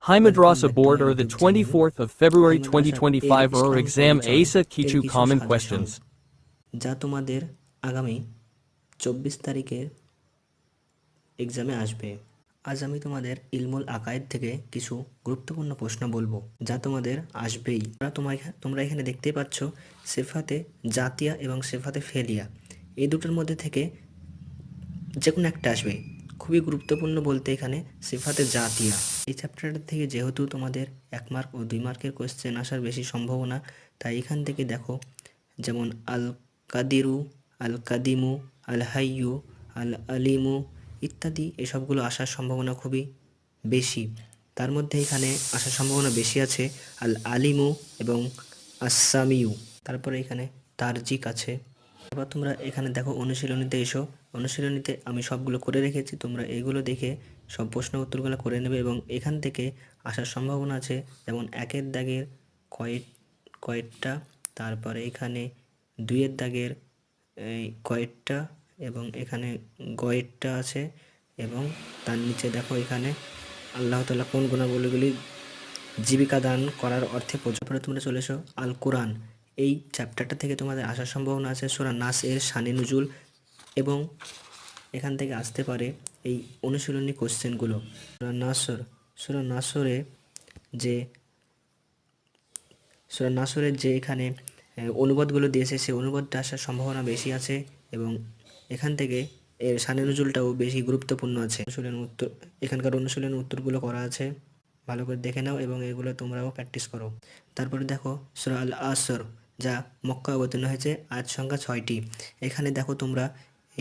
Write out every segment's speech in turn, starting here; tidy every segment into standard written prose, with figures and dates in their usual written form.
Hi Madrasa Welcome back to Board my or the YouTube channel. 24th of February Hi Madrasa এর 2025 or Islamic exam পরিচয় ASA এর Kichu কিছু common suggestion questions. যা তোমাদের আগামী 24 তারিখের এক্সামে আসবে। আজ আমি তোমাদের ইলমুল আকায়েদ থেকে কিছু গুরুত্বপূর্ণ প্রশ্ন বলবো যা তোমাদের আসবেই। তোমরা এখানে দেখতেই পাচ্ছ সিফাতে জাতিয়া এবং সিফাতে ফেলিয়া, এই দুটোর মধ্যে থেকে যে কোনো একটা আসবে। খুবই গুরুত্বপূর্ণ বলতে এখানে সিফাতে জাতিয়া। এই চ্যাপ্টারটা থেকে যেহেতু তোমাদের 1 মার্ক ও 2 মার্কের কোয়েশ্চেন আসার বেশি সম্ভাবনা, তাই এখান থেকে দেখো যেমন আল কাদিরু, আল কাদিমু, আল হাইয়ু, আল আলিমু ইত্যাদি এসবগুলো আসার সম্ভাবনা খুবই বেশি। তার মধ্যে এখানে আসার সম্ভাবনা বেশি আছে আল আলিমু এবং আসামিউ। তারপরে এখানে তারজিক আছে। এবার তোমরা এখানে দেখো অনুশীলনীতে এসো। অনুশীলনীতে আমি সবগুলো করে রেখেছি, তোমরা এগুলো দেখে সব প্রশ্ন উত্তরগুলো করে নেবে এবং এখান থেকে আসার সম্ভাবনা আছে যেমন 1-এর দাগের কয়েকটা, তারপরে এখানে 2-এর দাগের কয়েকটা এবং এখানে গয়েরটা আছে এবং তার নিচে দেখো এখানে আল্লাহ তাআলা কোন গুণাবলীগুলি জীবিকা দান করার অর্থে পরে তোমরা চলে এসো আল কোরআন। এই চ্যাপ্টারটা থেকে তোমাদের আসার সম্ভাবনা আছে সূরা নাস এর শানে নুজুল এবং এখান থেকে আসতে পারে এই অনুশীলনী কোশ্চেনগুলো। সূরা নাসরের যে এখানে অনুবাদগুলো দিয়েছে সেই অনুবাদটা আসার সম্ভাবনা বেশি আছে এবং এখান থেকে এর শানে নুজুলটাও বেশি গুরুত্বপূর্ণ আছে। এখানকার অনুশীলনের উত্তরগুলো করা আছে, ভালো করে দেখে নাও এবং এগুলো তোমরাও প্র্যাকটিস করো। তারপরে দেখো সূরা আল আসর, যা মক্কা অবতীর্ণ হয়েছে, আয়াত সংখ্যা 6টি। এখানে দেখো তোমরা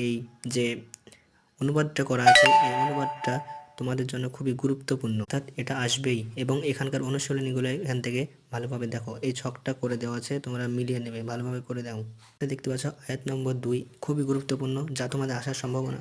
এই যে অনুবাদটা করা আছে এই অনুবাদটা তোমাদের জন্য খুবই গুরুত্বপূর্ণ, অর্থাৎ এটা আসবেই এবং এখানকার অনুশীলনীগুলো এখান থেকে ভালোভাবে দেখো। এই ছকটা করে দেওয়া আছে, তোমরা মিলিয়ে নেবে, ভালোভাবে করে দাও। দেখতে পাচ্ছ আয়াত নম্বর 2 খুবই গুরুত্বপূর্ণ যা তোমাদের আসার সম্ভাবনা